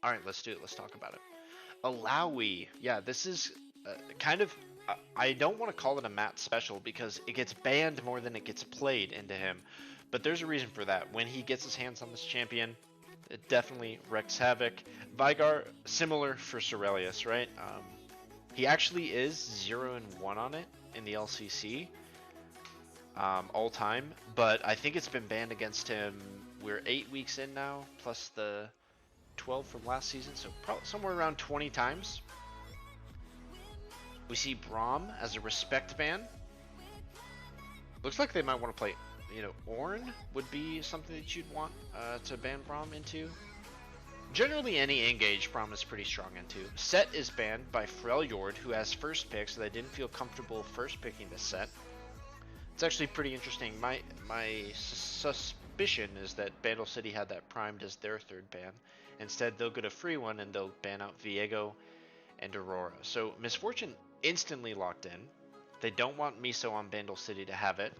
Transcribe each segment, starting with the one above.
Alright, let's do it. Let's talk about it. Alawi. Yeah, this is kind of... I don't want to call it a Matt special because it gets banned more than it gets played into him. But there's a reason for that. When he gets his hands on this champion, it definitely wreaks havoc. Vigar, similar for Cerelius, right? He actually is 0-1 on it in the LCC all time, but I think it's been banned against him. We're 8 weeks in now, plus the 12 from last season, so probably somewhere around 20 times. We see Braum as a respect ban. Looks like they might want to play, Ornn would be something that you'd want to ban Braum into. Generally, any engage Braum is pretty strong into. Set is banned by Freljord, who has first pick, so they didn't feel comfortable first picking this set. It's actually pretty interesting. My suspicion is that Bandle City had that primed as their third ban. Instead, they'll get a free one and they'll ban out Viego and Aurora. So Misfortune instantly locked in. They don't want Miso on Bandle City to have it.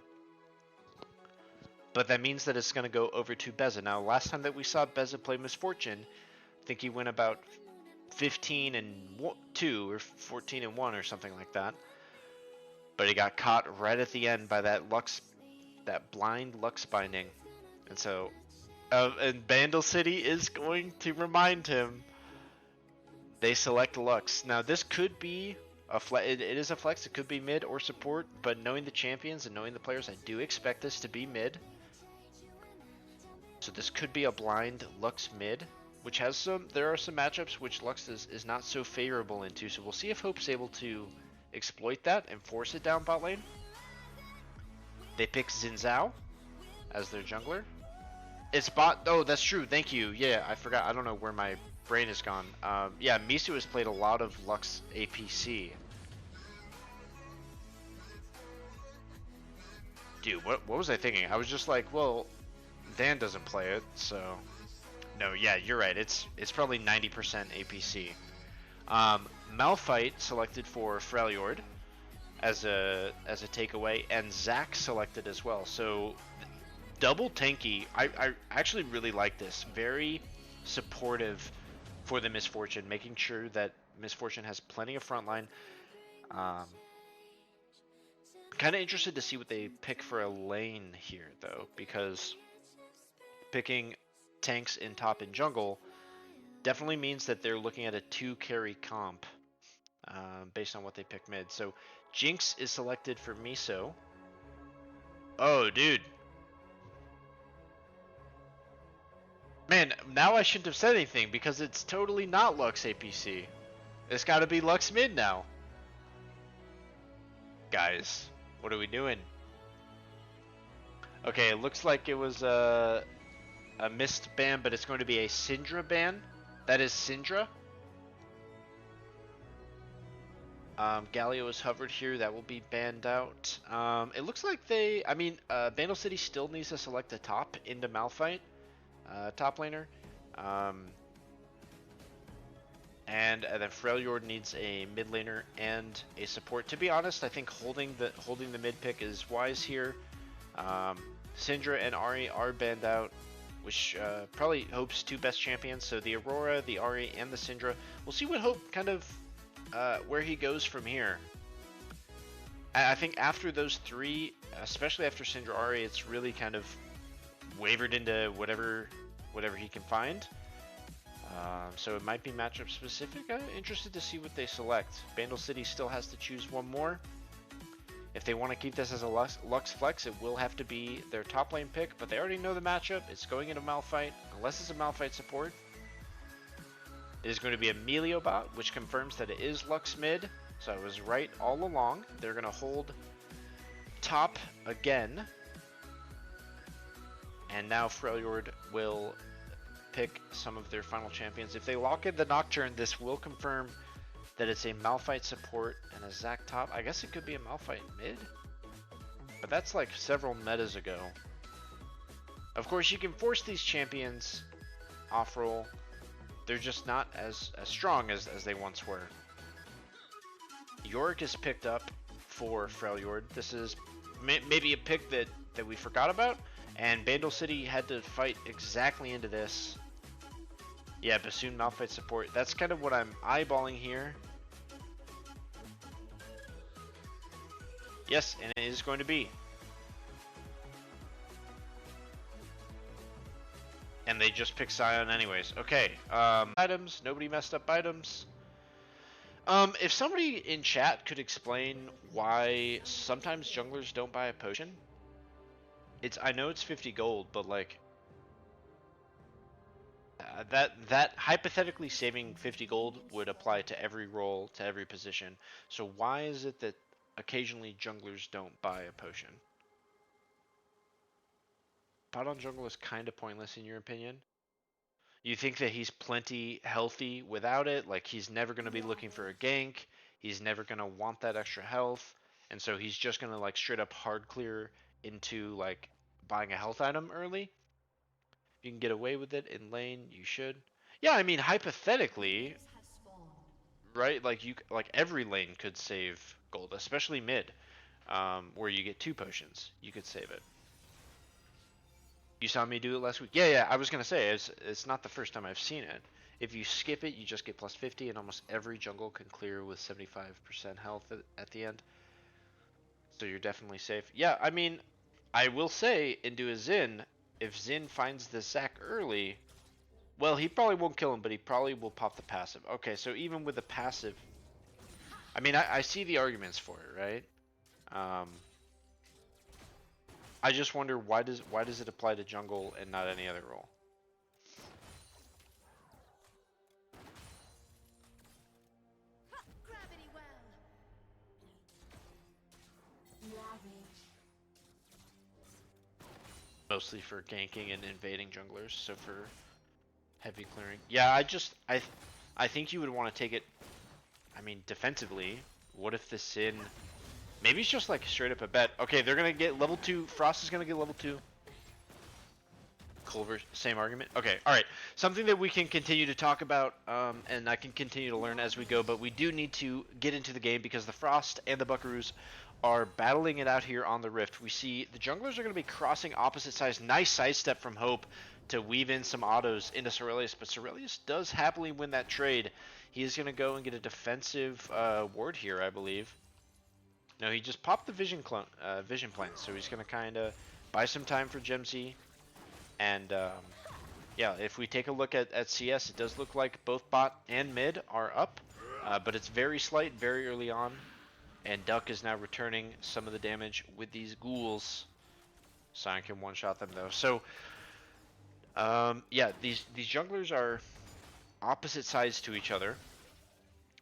But that means that it's going to go over to Beza. Now, last time that we saw Beza play Misfortune, I think he went about 15-2 or 14-1 or something like that. But he got caught right at the end by that blind Lux binding. And so, and Bandle City is going to remind him they select Lux. Now, this could be a flex. It is a flex. It could be mid or support. But knowing the champions and knowing the players, I do expect this to be mid. So this could be a blind Lux mid, which has some. There are some matchups which Lux is not so favorable into. So we'll see if Hope's able to exploit that and force it down bot lane. They pick Xin Zhao as their jungler. It's bot. Oh, that's true. Thank you. Yeah, I forgot. I don't know where my brain has gone. Yeah, Misu has played a lot of Lux APC. Dude, what was I thinking? I was just like, well, Dan doesn't play it, so no. Yeah, you're right. It's probably 90% APC. Malphite selected for Freljord as a takeaway, and Zac selected as well. So double tanky. I actually really like this. Very supportive for the Misfortune, making sure that Misfortune has plenty of frontline. Kind of interested to see what they pick for a lane here, though, because picking tanks in top and jungle definitely means that they're looking at a 2-carry comp based on what they pick mid. So Jinx is selected for Miso. Oh, dude. Man, now I shouldn't have said anything because it's totally not Lux APC. It's got to be Lux mid now. Guys, what are we doing? Okay, it looks like it was a mist ban, but it's going to be a Syndra ban. That is Syndra. Galio is hovered here. That will be banned out. It looks like Bandle City still needs to select a top into Malphite. Top laner. And then Freljord needs a mid laner and a support. To be honest, I think holding the mid pick is wise here. Syndra and Ahri are banned out, which probably Hope's two best champions. So the Aurora, the Ahri, and the Syndra. We'll see what Hope kind of where he goes from here. I think after those three, especially after Syndra Ahri, it's really kind of wavered into whatever he can find. So it might be matchup specific. I'm interested to see what they select. Bandle City still has to choose one more. If they want to keep this as a Lux flex, it will have to be their top lane pick, but they already know the matchup. It's going into Malphite, unless it's a Malphite support. It is going to be a Melio bot, which confirms that it is Lux mid. So I was right all along. They're going to hold top again. And now Freljord will pick some of their final champions. If they lock in the Nocturne, this will confirm that it's a Malphite support and a Zac top. I guess it could be a Malphite mid, but that's like several metas ago. Of course, you can force these champions off roll. They're just not as strong as they once were. Yorick is picked up for Freljord. This is maybe a pick that we forgot about, and Bandle City had to fight exactly into this. Yeah, Bassoon Malphite support. That's kind of what I'm eyeballing here. Yes, and it is going to be. And they just pick Scion anyways. Okay, items. Nobody messed up items. If somebody in chat could explain why sometimes junglers don't buy a potion. I know it's 50 gold, but like that hypothetically saving 50 gold would apply to every role, to every position. So why is it that occasionally junglers don't buy a potion? Bot on jungle is kind of pointless in your opinion. You think that he's plenty healthy without it, like he's never going to be looking for a gank, he's never going to want that extra health, and so he's just going to like straight up hard clear into like buying a health item early. If you can get away with it in lane, you should. Yeah, I mean hypothetically, right? Like every lane could save gold, especially mid, where you get 2 potions. You could save it. You saw me do it last week. Yeah. I was gonna say it's not the first time I've seen it. If you skip it, you just get plus 50, and almost every jungle can clear with 75% health at the end. So you're definitely safe. Yeah, I mean, I will say into a Xin, if Xin finds the Zac early, well, he probably won't kill him, but he probably will pop the passive. Okay, so even with the passive, I mean, I see the arguments for it, right? I just wonder why does it apply to jungle and not any other role? Mostly for ganking and invading junglers, so for heavy clearing. Yeah, I think you would want to take it. I mean, defensively. What if the Sin? Maybe it's just like straight up a bet. Okay, they're gonna get level 2. Frost is gonna get level 2. Culver, same argument. Okay, all right. Something that we can continue to talk about, and I can continue to learn as we go. But we do need to get into the game because the Frost and the Buckaroos are battling it out here on the Rift. We see the junglers are going to be crossing opposite sides. Nice sidestep from Hope to weave in some autos into Cerelius, but Cerelius does happily win that trade. He is going to go and get a defensive ward here, I believe. No, he just popped the vision plant, so he's going to kind of buy some time for Gemsy. And yeah, if we take a look at CS, it does look like both bot and mid are up, but it's very slight, very early on. And Duck is now returning some of the damage with these ghouls. Sion can one-shot them though. So, yeah, these junglers are opposite sides to each other.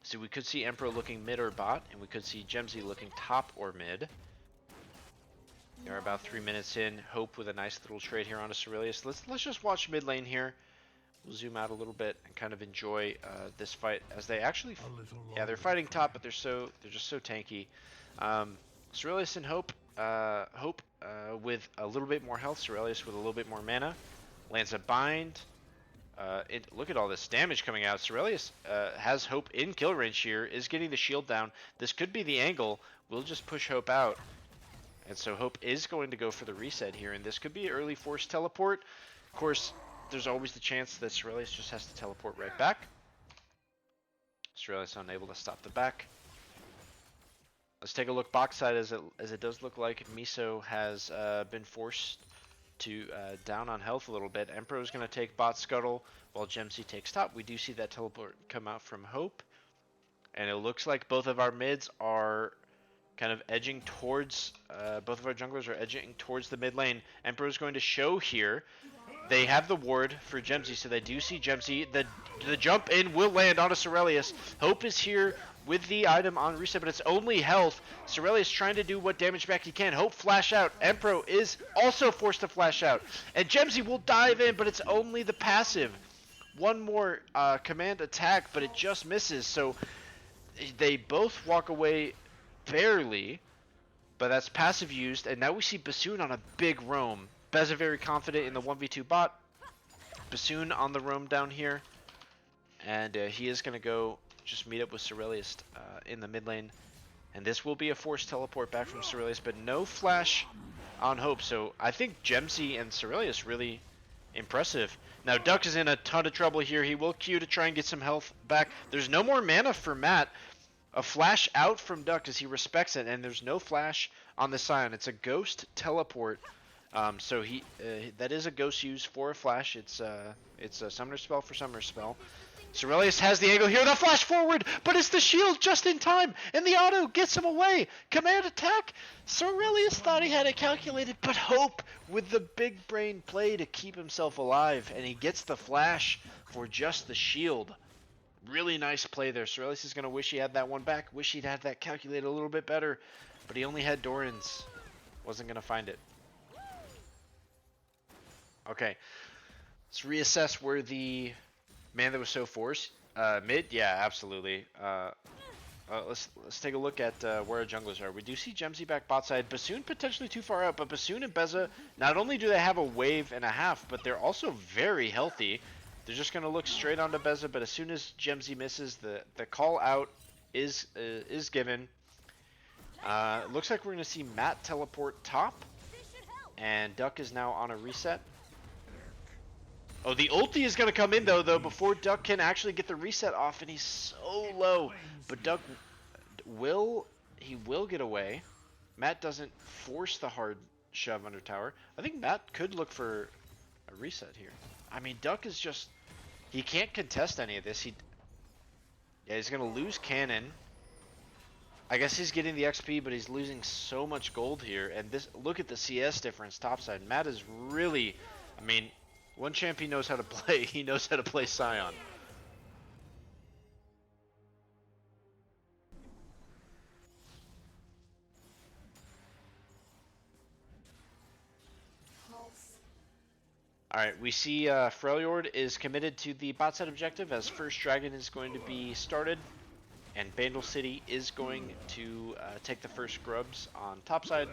So we could see Emperor looking mid or bot, and we could see Gemsy looking top or mid. They're about 3 minutes in. Hope with a nice little trade here onto Cerelius. Let's just watch mid lane here. We'll zoom out a little bit and kind of enjoy this fight as they actually, yeah, they're fighting top, but they're just so tanky. Cerelius and Hope, with a little bit more health. Cerelius with a little bit more mana. Lands a bind. Look at all this damage coming out. Cerelius has Hope in kill range here. Is getting the shield down. This could be the angle. We'll just push Hope out. And so Hope is going to go for the reset here, and this could be an early forced teleport. Of course, there's always the chance that Cerelius just has to teleport right back. Cerelius unable to stop the back. Let's take a look box side as it does look like Miso has been forced to down on health a little bit. Emperor is going to take bot scuttle while Gemsy takes top. We do see that teleport come out from Hope. And it looks like both of our mids are kind of edging towards, both of our junglers are edging towards the mid lane. Emperor is going to show here. They have the ward for Gemsy, so they do see Gemsy. The jump in will land onto Cerelius. Hope is here with the item on reset, but it's only health. Cerelius trying to do what damage back he can. Hope flash out. Emperor is also forced to flash out. And Gemsy will dive in, but it's only the passive. One more command attack, but it just misses. So they both walk away barely, but that's passive used. And now we see Bassoon on a big roam. Beza very confident in the 1v2 bot. Bassoon on the roam down here. And he is going to go just meet up with Cerelius in the mid lane. And this will be a forced teleport back from Cerelius, but no flash on Hope. So I think Gemsy and Cerelius really Impressive. Now Duck is in a ton of trouble here. He will Q to try and get some health back. There's no more mana for Matt. A flash out from Duck as he respects it, and there's no flash on the Scion. It's a ghost teleport. So he that is a ghost use for a flash. It's a summoner spell for summoner spell. Cerelius has the angle here, the flash forward, but it's the shield just in time, and the auto gets him away. Command attack. Cerelius thought he had it calculated, but Hope with the big brain play to keep himself alive, and he gets the flash for just the shield. Really nice play there. Cerelius is going to wish he had that one back, wish he'd had that calculated a little bit better, but he only had Doran's. Wasn't going to find it. Okay, let's reassess where the man that was so forced. Mid, yeah, absolutely. Let's take a look at where our junglers are. We do see Gemsy back bot side. Bassoon potentially too far out, but Bassoon and Beza, not only do they have a wave and a half, but they're also very healthy. They're just going to look straight onto Beza, but as soon as Gemsy misses, the call out is given. It looks like we're going to see Matt teleport top, and Duck is now on a reset. Oh, the ulti is going to come in, though, before Duck can actually get the reset off, and he's so low. But Duck will get away. Matt doesn't force the hard shove under tower. I think Matt could look for a reset here. I mean, Duck is just... He can't contest any of this. Yeah, he's going to lose cannon. I guess he's getting the XP, but he's losing so much gold here. And this, look at the CS difference topside. Matt is really... I mean... One champion knows how to play. He knows how to play Scion. Alright, we see Freljord is committed to the bot side objective as first dragon is going to be started. And Bandle City is going to take the first grubs on topside.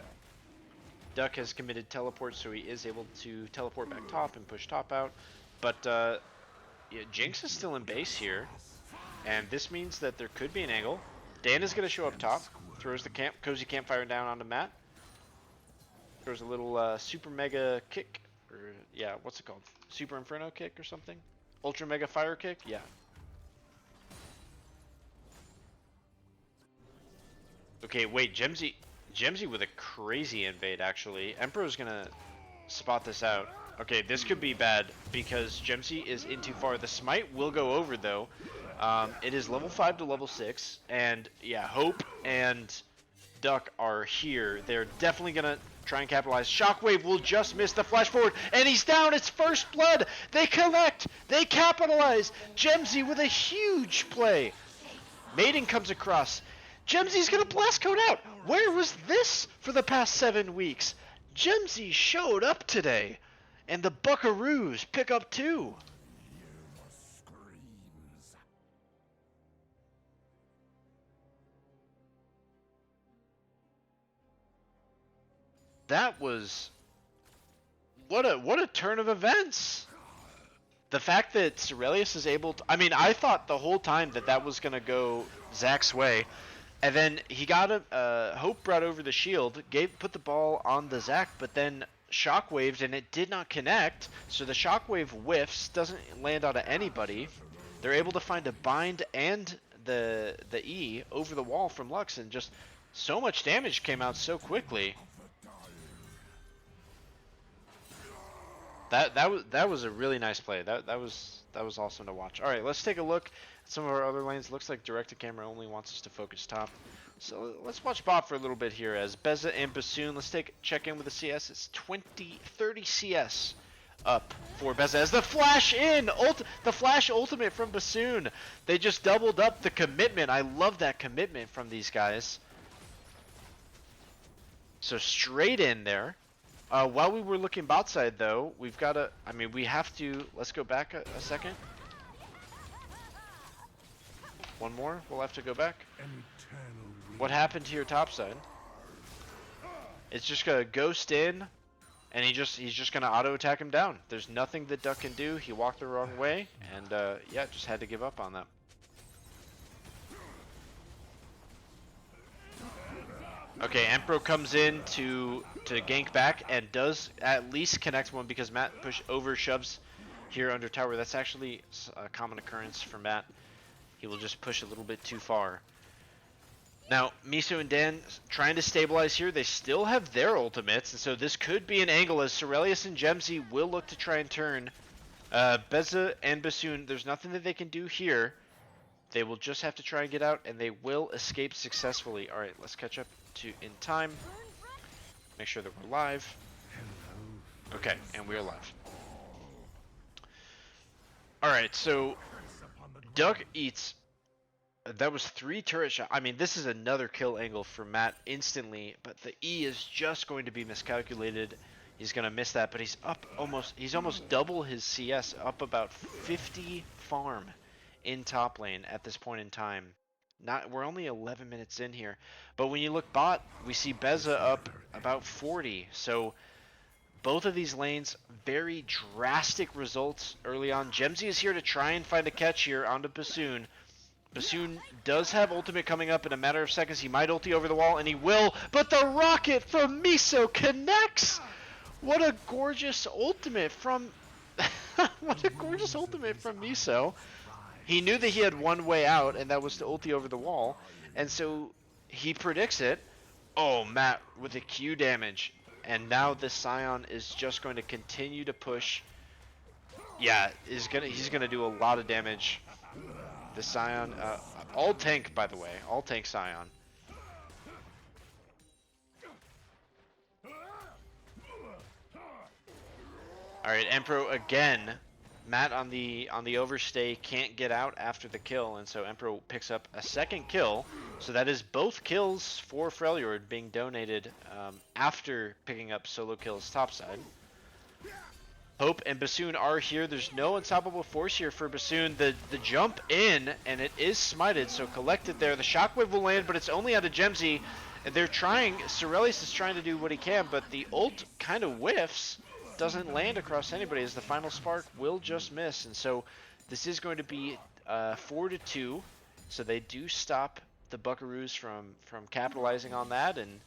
Duck has committed teleport, so he is able to teleport back top and push top out. But yeah, Jinx is still in base here, and this means that there could be an angle. Dan is going to show up top, throws the cozy campfire down onto Matt. Throws a little super mega kick, or yeah, what's it called? Super Inferno kick or something? Ultra mega fire kick? Yeah. Okay, wait, Gemsy with a crazy invade, actually. Emperor's gonna spot this out. Okay, this could be bad because Gemsy is in too far. The smite will go over, though. It is level 5 to level 6, and yeah, Hope and Duck are here. They're definitely gonna try and capitalize. Shockwave will just miss the flash forward, and he's down. It's first blood. They collect. They capitalize. Gemsy with a huge play. Maiden comes across. Gemsy's gonna blast code out. Where was this for the past 7 weeks? Gemsy showed up today, and the Buckaroos pick up 2. That was what a turn of events. The fact that Cerelius is able to, I mean, I thought the whole time that was gonna go Zach's way. And then he got Hope brought over the shield, put the ball on the Zac, but then shockwaved and it did not connect. So the shockwave whiffs, doesn't land onto anybody. They're able to find a bind and the E over the wall from Lux, and just so much damage came out so quickly. That was a really nice play. That was awesome to watch. All right, let's take a look. Some of our other lanes. Looks like direct-to-camera only wants us to focus top. So let's watch bot for a little bit here as Beza and Bassoon. Let's check in with the CS. It's 30 CS up for Beza as the flash in! The flash ultimate from Bassoon. They just doubled up the commitment. I love that commitment from these guys. So straight in there. While we were looking bot side though, we've got to, I mean, we have to, let's go back a second. One more, we'll have to go back. What happened here topside? It's just gonna ghost in, and he's just gonna auto attack him down. There's nothing that Duck can do. He walked the wrong way, and yeah, just had to give up on that. Okay, Empro comes in to gank back and does at least connect one because Matt shoves here under tower. That's actually a common occurrence for Matt. He will just push a little bit too far. Now, Miso and Dan trying to stabilize here. They still have their ultimates, and so this could be an angle as Cerelius and Gemsy will look to try and turn. Beza and Bassoon, there's nothing that they can do here. They will just have to try and get out, and they will escape successfully. All right, let's catch up to in time. Make sure that we're live. Okay, and we're live. All right, so Duck eats. That was 3 turret shots. I mean, this is another kill angle for Matt instantly, but the E is just going to be miscalculated. He's going to miss that, but he's up almost. He's almost double his CS, up about 50 farm in top lane at this point in time. We're only 11 minutes in here, but when you look bot, we see Beza up about 40. So both of these lanes, very drastic results early on. Gemsy is here to try and find a catch here onto Bassoon. Bassoon does have ultimate coming up in a matter of seconds. He might ulti over the wall, and he will, but the rocket from Miso connects! What a gorgeous ultimate from... what a gorgeous ultimate from Miso. He knew that he had one way out, and that was to ulti over the wall, and so he predicts it. Oh, Matt with the Q damage, and now the Scion is just going to continue to push. Yeah, he's gonna do a lot of damage. The Scion, all tank, by the way, all tank Scion. All right, Empro again. Matt on the overstay can't get out after the kill, and so Empro picks up a second kill. So that is both kills for Freljord being donated after picking up solo kills topside. Hope and Bassoon are here. There's no unstoppable force here for Bassoon. The jump in, and it is smited, so collected there. The shockwave will land, but it's only out of Gemsy. And they're trying, Cerelius is trying to do what he can, but the ult kind of whiffs. Doesn't land across anybody as the final spark will just miss. And so this is going to be 4-2. So they do stop the Buckaroos from capitalizing on that, and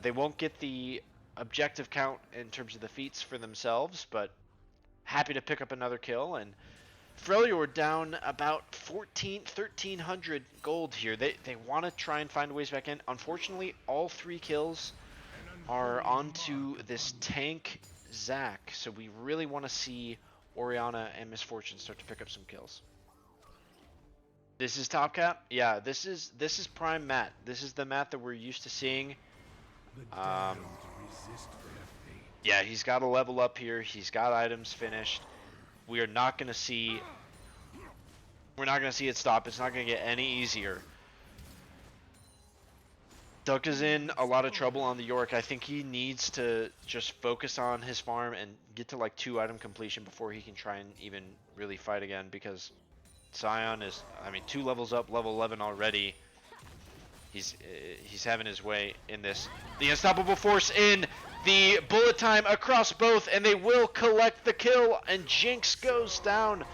they won't get the objective count in terms of the feats for themselves, but happy to pick up another kill. And Freljord down about 1,300 gold here. They want to try and find ways back in. Unfortunately, all 3 kills are onto this tank Zac, so we really want to see Orianna and Misfortune start to pick up some kills. This is top cap. Yeah, this is prime Matt. This is the Matt that we're used to seeing. Yeah, he's got to level up here. He's got items finished. We are not going to see. We're not going to see it stop. It's not going to get any easier. Duck is in a lot of trouble on the York. I think he needs to just focus on his farm and get to like 2 item completion before he can try and even really fight again, because Scion is, I mean, 2 levels up, level 11 already. He's having his way in this. The unstoppable force in, the bullet time across both, and they will collect the kill, and Jinx goes down.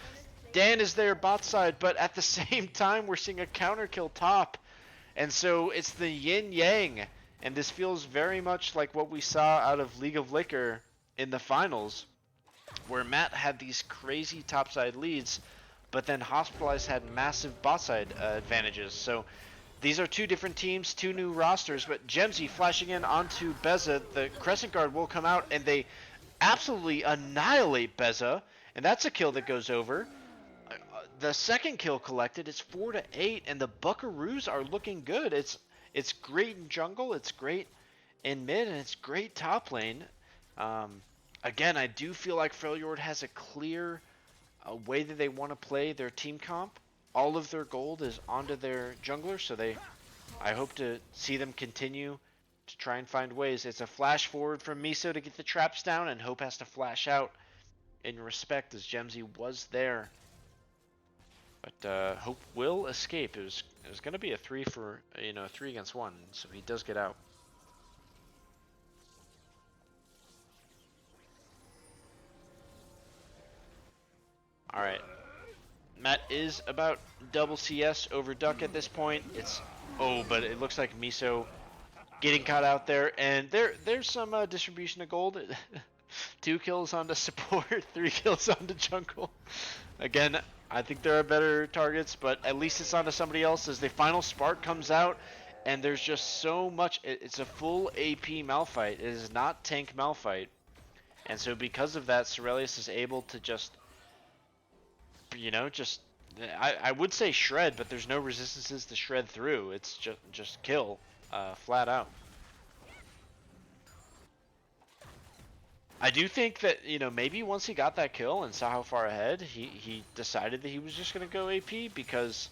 Dan is there bot side, but at the same time we're seeing a counter kill top. And so it's the yin-yang, and this feels very much like what we saw out of League of Liquor in the finals, where Matt had these crazy topside leads, but then Hospitalized had massive botside advantages. So these are 2 different teams, 2 new rosters, but Gemsy flashing in onto Beza. The Crescent Guard will come out, and they absolutely annihilate Beza, and that's a kill that goes over. The second kill collected, it's 4-8, and the Buckaroos are looking good. It's great in jungle, it's great in mid, and it's great top lane. Again, I do feel like Freljord has a clear way that they want to play their team comp. All of their gold is onto their jungler, so I hope to see them continue to try and find ways. It's a flash forward from Miso to get the traps down, and Hope has to flash out in respect as Gemsy was there. But Hope will escape. It was going to be a 3 for, 3 against 1, so he does get out. All right. Matt is about double CS over Duck at this point. But it looks like Miso getting caught out there, and there's some distribution of gold. 2 kills onto support, 3 kills onto jungle. Again, I think there are better targets, but at least it's onto somebody else as the final spark comes out, and there's just so much. It's a full AP Malphite. It is not tank Malphite. And so because of that, Cerelius is able to just, I would say shred, but there's no resistances to shred through. It's just kill, flat out. I do think that, maybe once he got that kill and saw how far ahead, he decided that he was just going to go AP, because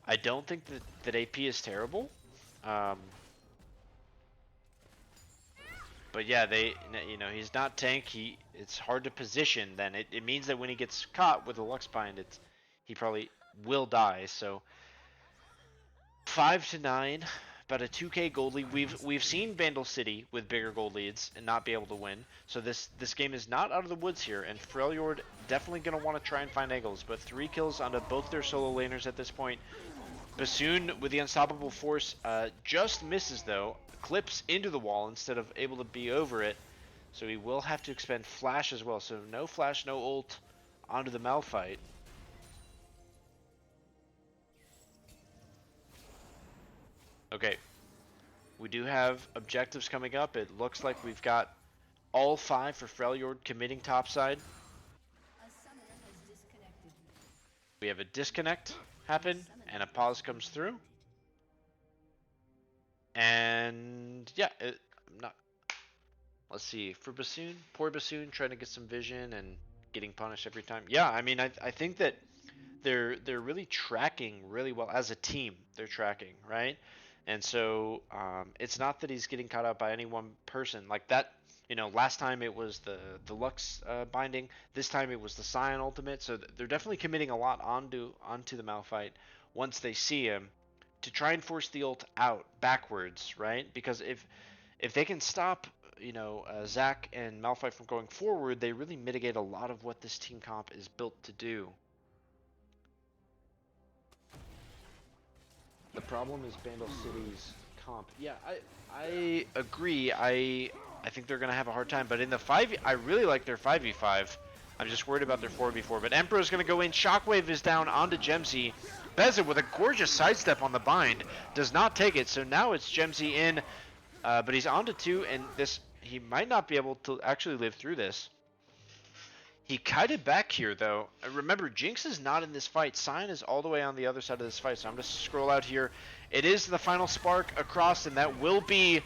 I don't think that AP is terrible. But yeah, he's not tank. It's hard to position. Then it means that when he gets caught with a Lux Bind, he probably will die. So 5 to 9, about a 2K gold lead. We've seen Vandal City with bigger gold leads and not be able to win. So this game is not out of the woods here, and Freljord definitely gonna want to try and find angles. But 3 kills onto both their solo laners at this point. Bassoon with the unstoppable force just misses though. Clips into the wall instead of able to be over it, so he will have to expend flash as well. So no flash, no ult onto the Malphite. Okay, we do have objectives coming up. It looks like we've got all 5 for Freljord committing topside. We have a disconnect happen and a pause comes through. And yeah, I'm not. Let's see, for Bassoon, poor Bassoon trying to get some vision and getting punished every time. Yeah, I mean, I think that they're really tracking really well as a team. They're tracking, right? And so it's not that he's getting caught out by any one person like that. Last time it was the Lux binding. This time it was the Scion ultimate. So they're definitely committing a lot onto the Malphite once they see him, to try and force the ult out backwards, right? Because if they can stop, Zac and Malphite from going forward, they really mitigate a lot of what this team comp is built to do. The problem is Vandal City's comp. Yeah, I agree. I think they're gonna have a hard time, but in the 5, I really like their 5v5. I'm just worried about their 4v4. But Emperor's gonna go in. Shockwave is down onto Gemzy. Beza with a gorgeous sidestep on the bind does not take it, so now it's Gemzy in, but he's onto 2, and he might not be able to actually live through this. He kited back here though. Remember, Jinx is not in this fight. Scion is all the way on the other side of this fight, so I'm just scroll out here. It is the final spark across, and that will be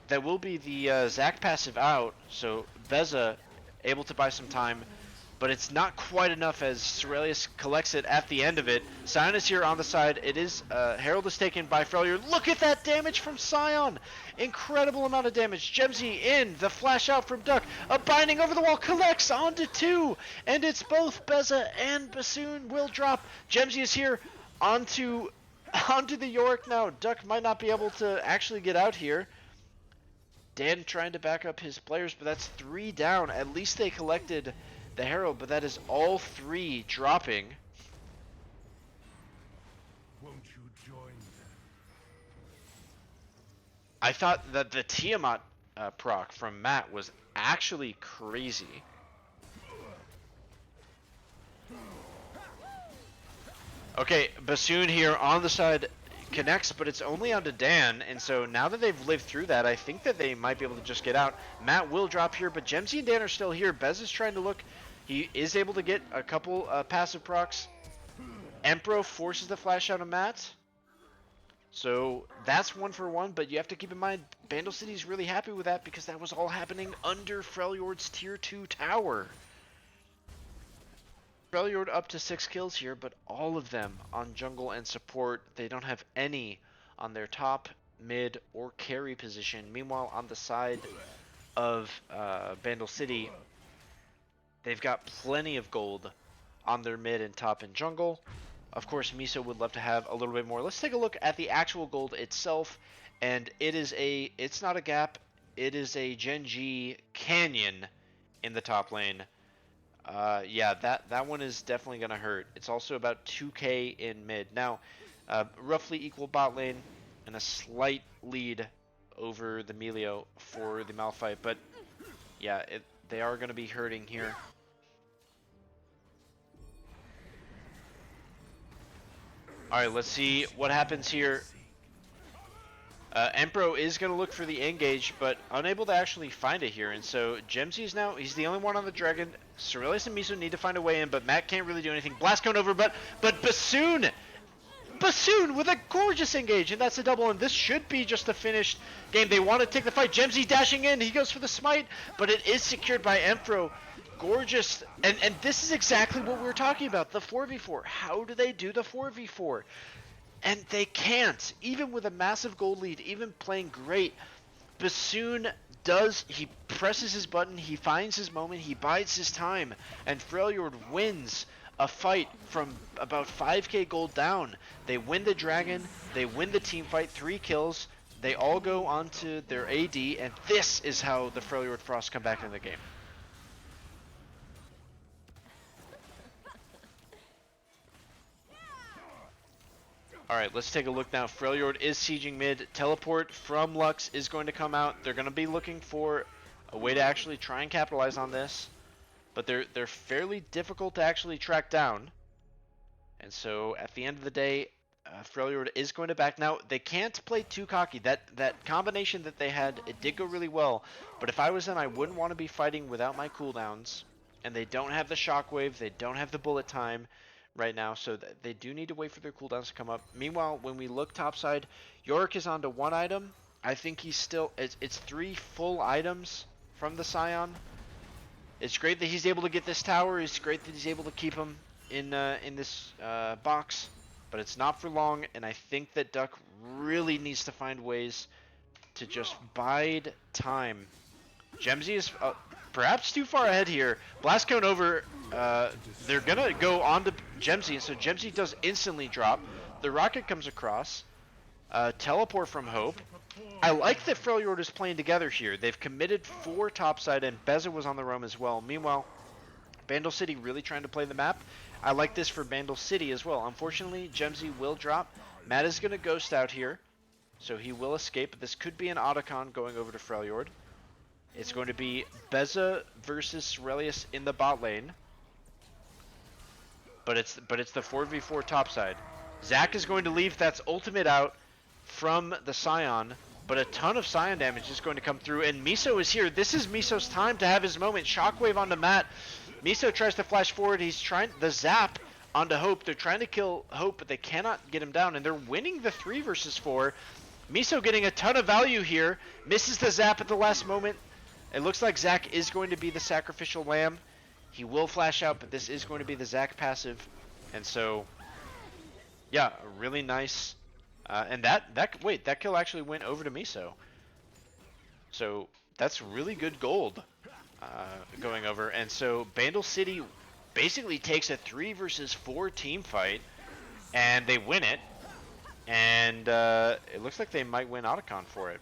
the Zac passive out. So Beza able to buy some time, but it's not quite enough as Cerelius collects it at the end of it. Scion is here on the side. It is Herald is taken by Freljord. Look at that damage from Scion! Incredible amount of damage. Gemzy in, the flash out from Duck. A binding over the wall collects onto 2, and it's both Beza and Bassoon will drop. Gemzy is here onto the Yorick now. Duck might not be able to actually get out here. Dan trying to back up his players, but that's 3 down. At least they collected the Herald, but that is all 3 dropping. Won't you join them? I thought that the Tiamat proc from Matt was actually crazy. Okay, Bassoon here on the side connects, but it's only onto Dan, and so now that they've lived through that, I think that they might be able to just get out. Matt will drop here, but Gemzy and Dan are still here. Bez is trying to look. He is able to get a couple passive procs. Empro forces the flash out of Matt. So that's 1 for 1, but you have to keep in mind, Vandal City's really happy with that because that was all happening under Freljord's tier 2 tower. Freljord up to 6 kills here, but all of them on jungle and support. They don't have any on their top, mid, or carry position. Meanwhile, on the side of Vandal City, they've got plenty of gold on their mid and top and jungle. Of course, Miso would love to have a little bit more. Let's take a look at the actual gold itself, and it's not a gap, it is a Genji canyon in the top lane. Yeah, that one is definitely going to hurt. It's also about 2k in mid. Now, roughly equal bot lane and a slight lead over the Melio for the Malphite, but yeah, they are going to be hurting here. Alright, let's see what happens here. Empro is going to look for the engage, but unable to actually find it here. And so Gemsy's now, he's the only one on the dragon. Cerelius and Miso need to find a way in, but Matt can't really do anything. Blast Cone over, but Bassoon! Bassoon with a gorgeous engage, and that's a double, and this should be just a finished game. They want to take the fight. Gemsy dashing in, he goes for the smite, but it is secured by Empro. Gorgeous, and this is exactly what we were talking about, the 4v4. How do they do the 4v4? And they can't, even with a massive gold lead, even playing great. Bassoon he presses his button, he finds his moment, he bides his time, and Freljord wins a fight from about 5k gold down. They win the dragon, they win the team fight, 3 kills, they all go onto their AD, and this is how the Freljord Frost come back into the game. Alright, let's take a look now. Freljord is sieging mid. Teleport from Lux is going to come out. They're going to be looking for a way to actually try and capitalize on this. But they're fairly difficult to actually track down. And so at the end of the day, Freljord is going to back. Now, they can't play too cocky. That combination that they had, it did go really well. But if I was them, I wouldn't want to be fighting without my cooldowns. And they don't have the shockwave. They don't have the bullet time right now, so they do need to wait for their cooldowns to come up. Meanwhile, when we look topside, Yorick is onto 1 item. I think he's still, it's 3 full items from the Scion. It's great that he's able to get this tower. It's great that he's able to keep him in this box, but it's not for long, and I think that Duck really needs to find ways to just bide time. Gemsy is perhaps too far ahead here. Blast Cone over. They're gonna go on to Gemsy, and so Gemsy does instantly drop. The rocket comes across. Teleport from Hope. I like that Freljord is playing together here. They've committed 4 topside, and Beza was on the roam as well. Meanwhile, Bandle City really trying to play the map. I like this for Bandle City as well. Unfortunately, Gemsy will drop. Matt is gonna ghost out here, so he will escape. This could be an Otacon going over to Freljord. It's going to be Beza versus Cerelius in the bot lane. But it's the 4v4 topside. Zac is going to leave. That's ultimate out from the Scion. But a ton of Scion damage is going to come through. And Miso is here. This is Miso's time to have his moment. Shockwave onto Matt. Miso tries to flash forward. He's trying the zap onto Hope. They're trying to kill Hope, but they cannot get him down. And they're winning the 3 versus 4. Miso getting a ton of value here. Misses the zap at the last moment. It looks like Zac is going to be the sacrificial lamb. He will flash out, but this is going to be the Zac passive. And so, yeah, a really nice. And that kill actually went over to Miso. So that's really good gold going over. And so Bandle City basically takes a 3 versus 4 team fight, and they win it. And it looks like they might win Otacon for it.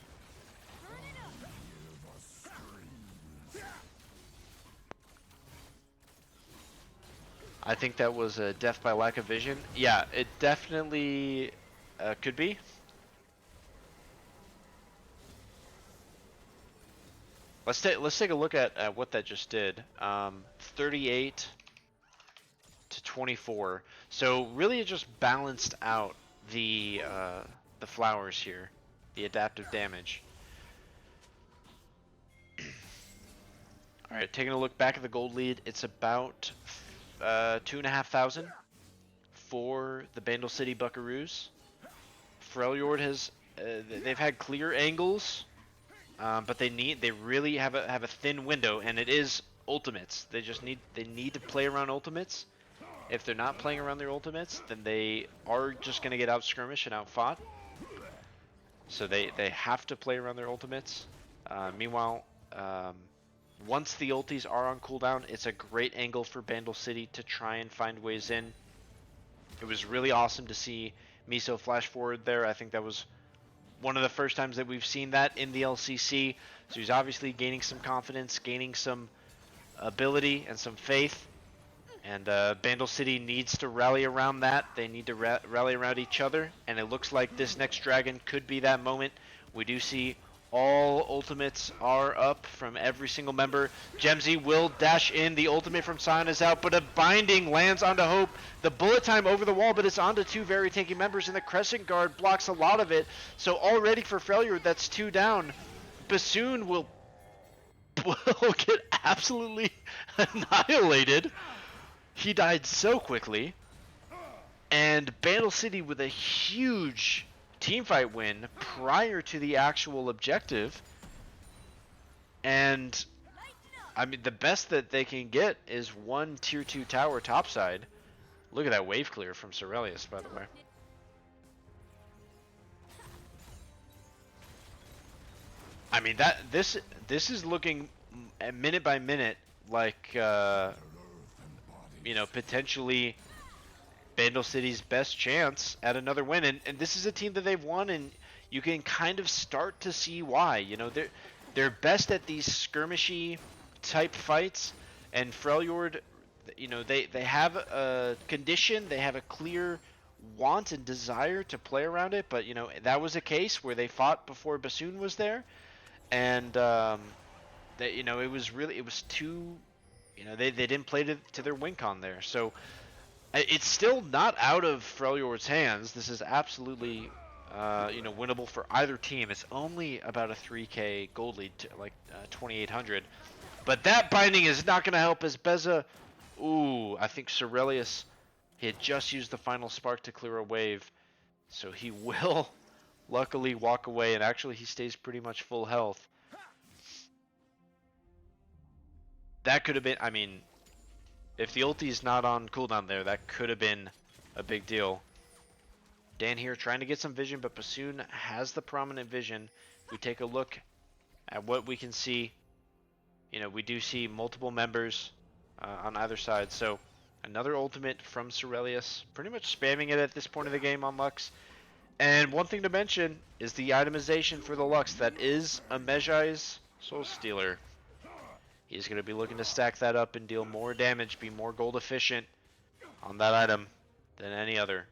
I think that was a death by lack of vision. Yeah, it definitely could be. Let's take a look at what that just did. 38 to 24. So really, it just balanced out the flowers here, the adaptive damage. All right, taking a look back at the gold lead, it's about 2,500 for the Bandle City Buckaroos. Freljord has they've had clear angles, but they really have a thin window, and it is ultimates. They need to play around ultimates. If they're not playing around their ultimates, then they are just going to get out skirmished and out fought. So they have to play around their ultimates. Meanwhile, once the ultis are on cooldown, it's a great angle for Bandle City to try and find ways in. It was really awesome to see Miso flash forward there. I think that was one of the first times that we've seen that in the LCC. So he's obviously gaining some confidence, gaining some ability and some faith. And Bandle City needs to rally around that. They need to rally around each other. And it looks like this next dragon could be that moment. We do see All ultimates are up from every single member. Gemsy will dash in. The ultimate from Sion is out, but a binding lands onto Hope. The bullet time over the wall, but it's onto two very tanky members, and the Crescent Guard blocks a lot of it. So already for failure, that's 2 down. Bassoon will get absolutely annihilated. He died so quickly. And Bandle City with a huge teamfight win prior to the actual objective. And I mean, the best that they can get is one tier 2 tower topside. Look at that wave clear from Cerelius, by the way. I mean, this is looking minute by minute like you know, potentially Bandle City's best chance at another win, and this is a team that they've won, and you can kind of start to see why. You know, they're best at these skirmishy type fights, and Freljord, you know, they have a condition, they have a clear want and desire to play around it, but you know, that was a case where they fought before Bassoon was there, and that, you know, it was too, you know, they didn't play to their win con there, so it's still not out of Freljord's hands. This is absolutely, you know, winnable for either team. It's only about a 3k gold lead, to like 2,800. But that binding is not going to help as Beza. Ooh, I think Cerelius, he had just used the final spark to clear a wave. So he will luckily walk away, and actually he stays pretty much full health. That could have been, I mean, if the ulti's not on cooldown there, that could have been a big deal. Dan here trying to get some vision, but Bassoon has the prominent vision. If we take a look at what we can see, you know, we do see multiple members on either side. So another ultimate from Cerelius, pretty much spamming it at this point of the game on Lux. And one thing to mention is the itemization for the Lux. That is a Mejai's Soul Stealer. He's going to be looking to stack that up and deal more damage, be more gold efficient on that item than any other.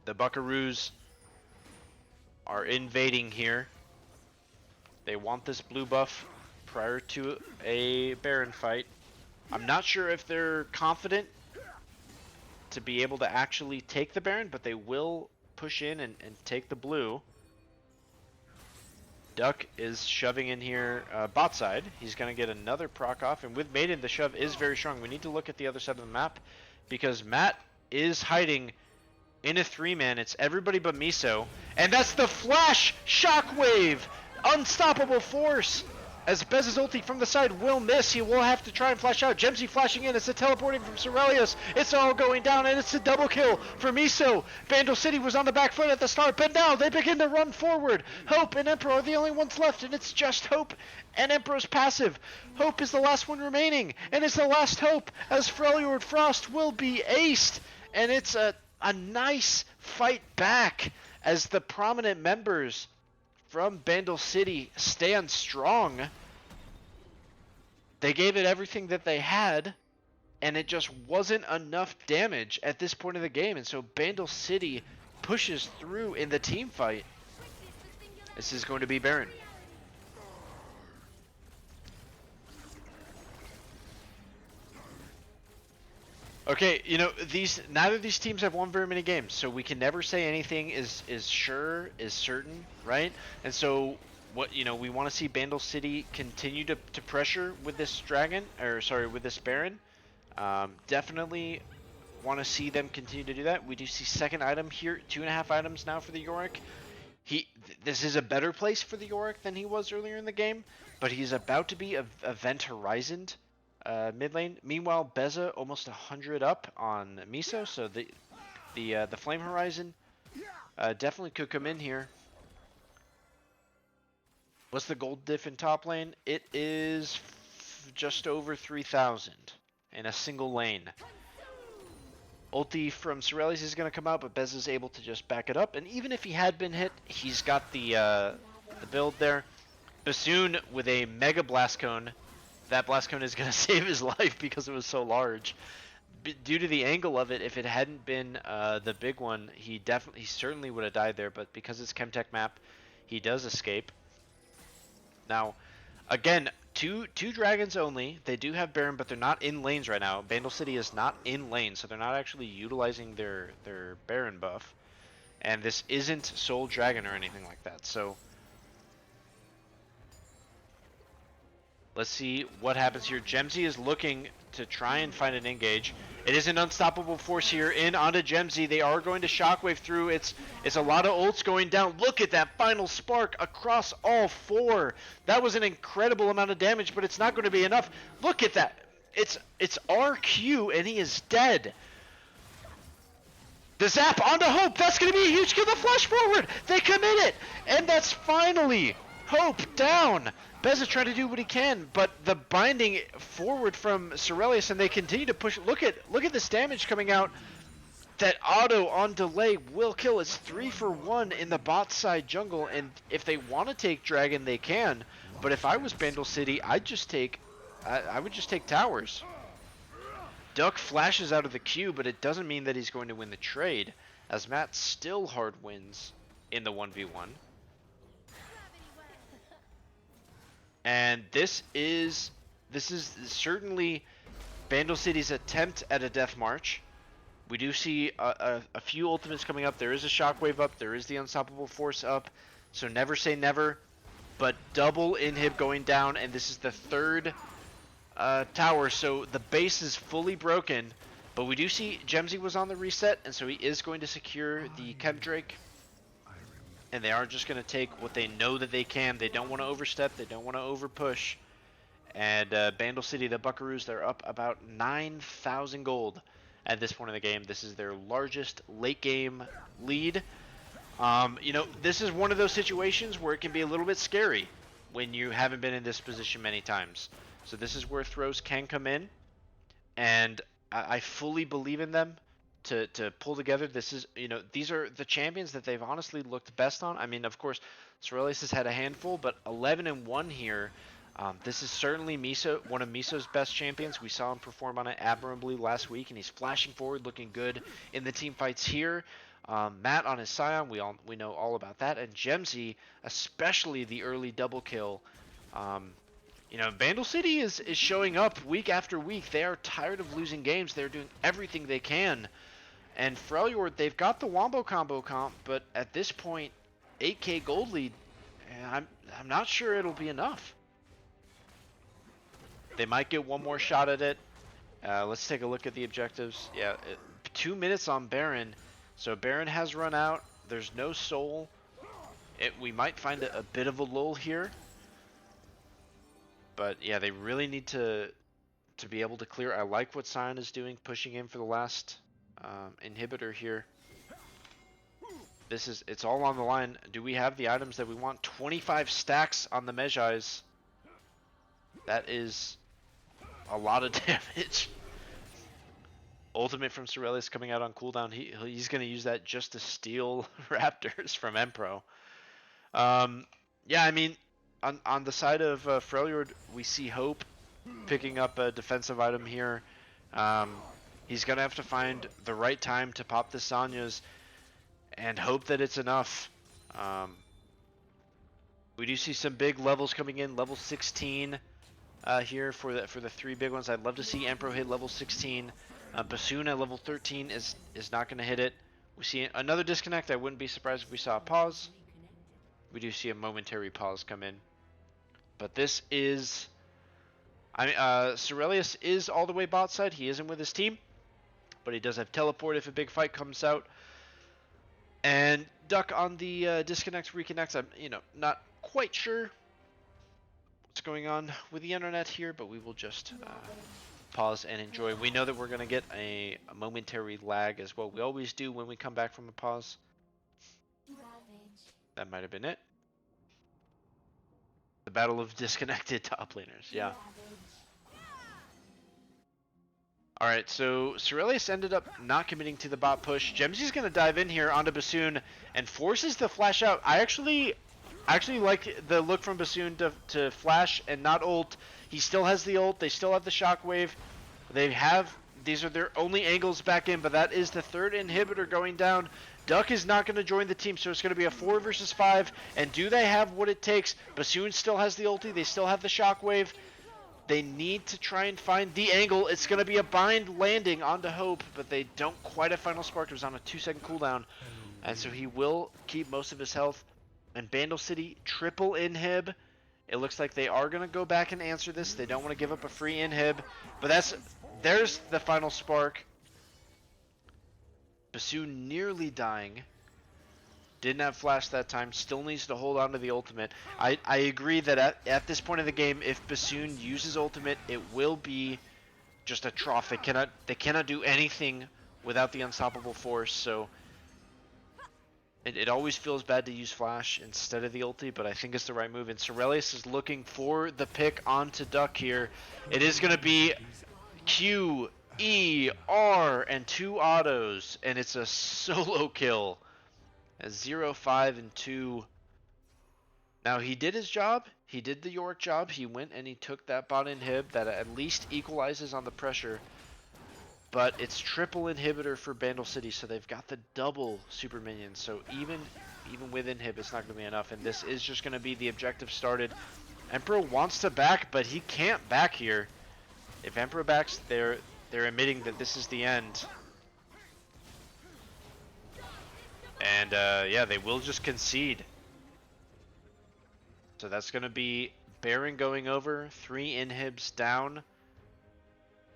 The Buckaroos are invading here. They want this blue buff prior to a Baron fight. I'm not sure if they're confident to be able to actually take the Baron, but they will push in and take the blue. Duck is shoving in here bot side. He's going to get another proc off, and with Maiden, the shove is very strong. We need to look at the other side of the map because Matt is hiding in a 3-man. It's everybody but Miso, and that's the flash shockwave, unstoppable force. As Bez's ulti from the side will miss, he will have to try and flash out. Gemsy flashing in, it's a teleporting from Cerelius. It's all going down, and it's a double kill for Miso. Bandle City was on the back foot at the start, but now they begin to run forward. Hope and Emperor are the only ones left, and it's just Hope and Emperor's passive. Hope is the last one remaining, and it's the last hope, as Freljord Frost will be aced. And it's a nice fight back, as the prominent members from Bandle City stand strong. They gave it everything that they had, and it just wasn't enough damage at this point of the game, and so Bandle City pushes through in the team fight. This is going to be Baron. Okay, you know, neither of these teams have won very many games, so we can never say anything is certain, right? And so what, you know, we want to see Bandle City continue to pressure with this with this Baron. Definitely want to see them continue to do that. We do see second item here, 2.5 items now for the Yorick. This is a better place for the Yorick than he was earlier in the game, but he's about to be event horizoned mid lane. Meanwhile, Beza almost 100 up on Miso, so the Flame Horizon definitely could come in here. What's the gold diff in top lane? It is just over 3,000 in a single lane. Ulti from Cerelius is going to come out, but Bez is able to just back it up. And even if he had been hit, he's got the build there. Bassoon with a Mega Blast Cone. That Blast Cone is going to save his life because it was so large. Due to the angle of it, if it hadn't been the big one, he certainly would have died there. But because it's Chemtech map, he does escape. Now, again, two dragons only. They do have Baron, but they're not in lanes right now. Bandle City is not in lane, so they're not actually utilizing their Baron buff. And this isn't Soul Dragon or anything like that. So let's see what happens here. Gemsy is looking to try and find an engage. It is an unstoppable force here in onto Gemsy. They are going to shockwave through. It's a lot of ults going down. Look at that final spark across all four. That was an incredible amount of damage, but it's not going to be enough. Look at that. It's RQ and he is dead. The zap onto Hope. That's going to be a huge kill. The flash forward. They commit it. And that's finally Hope down. Beza trying to do what he can, but the binding forward from Cerelius, and they continue to push. Look at this damage coming out. That auto on delay will kill. It's 3 for 1 in the bot side jungle, and if they want to take Dragon, they can. But if I was Bandle City, I would just take towers. Duck flashes out of the queue, but it doesn't mean that he's going to win the trade, as Matt still hard wins in the 1v1. And this is certainly Bandle City's attempt at a death march. We do see a few ultimates coming up. There is a shockwave up. There is the unstoppable force up. So never say never. But double inhib going down, and this is the third tower. So the base is fully broken. But we do see Gemsy was on the reset, and so he is going to secure the Chemdrake. And they are just going to take what they know that they can. They don't want to overstep. They don't want to overpush. And Bandle City, the Buckaroos, they're up about 9,000 gold at this point in the game. This is their largest late game lead. You know, this is one of those situations where it can be a little bit scary when you haven't been in this position many times. So this is where throws can come in. And I fully believe in them to pull together. This is, you know, these are the champions that they've honestly looked best on. I mean, of course, Cerelius has had a handful, but 11-1 here. This is certainly Miso, one of Miso's best champions. We saw him perform on it admirably last week, and he's flashing forward, looking good in the team fights here. Matt on his Scion, we know all about that, and Gemsy, especially the early double kill. You know, Bandle City is showing up week after week. They are tired of losing games. They're doing everything they can. And Freljord, they've got the Wombo combo comp, but at this point, 8k gold lead, I'm not sure it'll be enough. They might get one more shot at it. Let's take a look at the objectives. Yeah, 2 minutes on Baron. So Baron has run out. There's no soul. We might find a bit of a lull here. But yeah, they really need to be able to clear. I like what Scion is doing, pushing in for the last inhibitor here. It's all on the line. Do we have the items that we want? 25 stacks on the Mejais. That is a lot of damage. Ultimate from Cerelius coming out on cooldown. He's going to use that just to steal Raptors from Empro. Yeah, I mean, on the side of Freljord, we see Hope picking up a defensive item here. He's going to have to find the right time to pop the Sanyas and hope that it's enough. We do see some big levels coming in. Level 16 here for the 3 big ones. I'd love to see Empro hit level 16. Bassoon at level 13 is not going to hit it. We see another disconnect. I wouldn't be surprised if we saw a pause. We do see a momentary pause come in. But this is... Cerelius is all the way bot side. He isn't with his team. But he does have teleport if a big fight comes out. And Duck on the disconnect, reconnect. I'm not quite sure what's going on with the internet here, but we will just pause and enjoy. We know that we're going to get a momentary lag as well. We always do when we come back from a pause. That might have been it. The battle of disconnected top laners, yeah. Alright, so Cerelius ended up not committing to the bot push. Gemsy's going to dive in here onto Bassoon and forces the flash out. I actually like the look from Bassoon to flash and not ult. He still has the ult. They still have the shockwave. They have These are their only angles back in, but that is the third inhibitor going down. Duck is not going to join the team, so it's going to be a 4 versus 5. And do they have what it takes? Bassoon still has the ulti. They still have the shockwave. They need to try and find the angle. It's going to be a bind landing onto Hope, but they don't quite have Final Spark. It was on a 2-second cooldown, and so he will keep most of his health. And Bandle City triple inhib. It looks like they are going to go back and answer this. They don't want to give up a free inhib, but there's the Final Spark. Bassoon nearly dying. Didn't have flash that time. Still needs to hold on to the ultimate. I agree that at this point of the game, if Bassoon uses ultimate, it will be just a trough. They cannot do anything without the unstoppable force. So it always feels bad to use flash instead of the ulti, but I think it's the right move. And Sorelius is looking for the pick onto Duck here. It is going to be Q, E, R, and 2 autos, and it's a solo kill. A 0, 5, and 2. Now he did his job. He did the York job. He went and he took that bot inhib that at least equalizes on the pressure. But it's triple inhibitor for Bandle City, so they've got the double super minions. So even with inhib, it's not going to be enough. And this is just going to be the objective started. Emperor wants to back, but he can't back here. If Emperor backs, they're admitting that this is the end. And yeah, they will just concede. So that's going to be Baron going over, 3 inhibs down.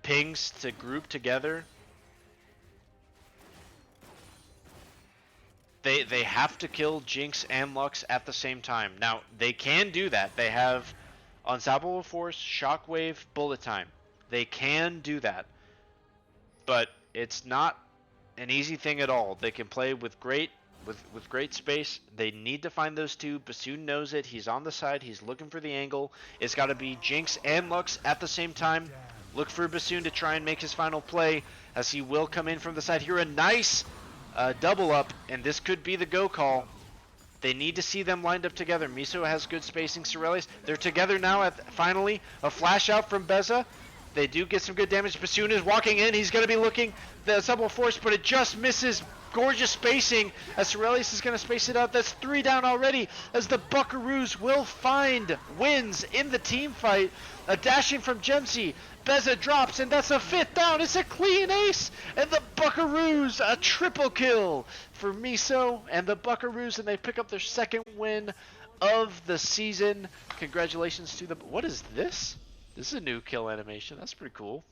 Pings to group together. They have to kill Jinx and Lux at the same time. Now, they can do that. They have Unstoppable Force, Shockwave, Bullet Time. They can do that. But it's not an easy thing at all. They can play with great space. They need to find those two. Bassoon knows it. He's on the side. He's looking for the angle. It's got to be Jinx and Lux at the same time. Look for Bassoon to try and make his final play, as he will come in from the side here. A nice double up, and this could be the go call. They need to see them lined up together. Miso has good spacing. Sorelius, they're together now. Finally, a flash out from Beza. They do get some good damage. Bassoon is walking in. He's going to be looking the Unstoppable Force, but it just misses. Gorgeous spacing as Sorelius is going to space it out. That's 3 down already as the Buckaroos will find wins in the team fight. A dashing from Gemsy. Beza drops, and that's a 5th down. It's a clean ace, and the Buckaroos, a triple kill for Miso and the Buckaroos, and they pick up their 2nd win of the season. Congratulations to the... What is this? This is a new kill animation. That's pretty cool.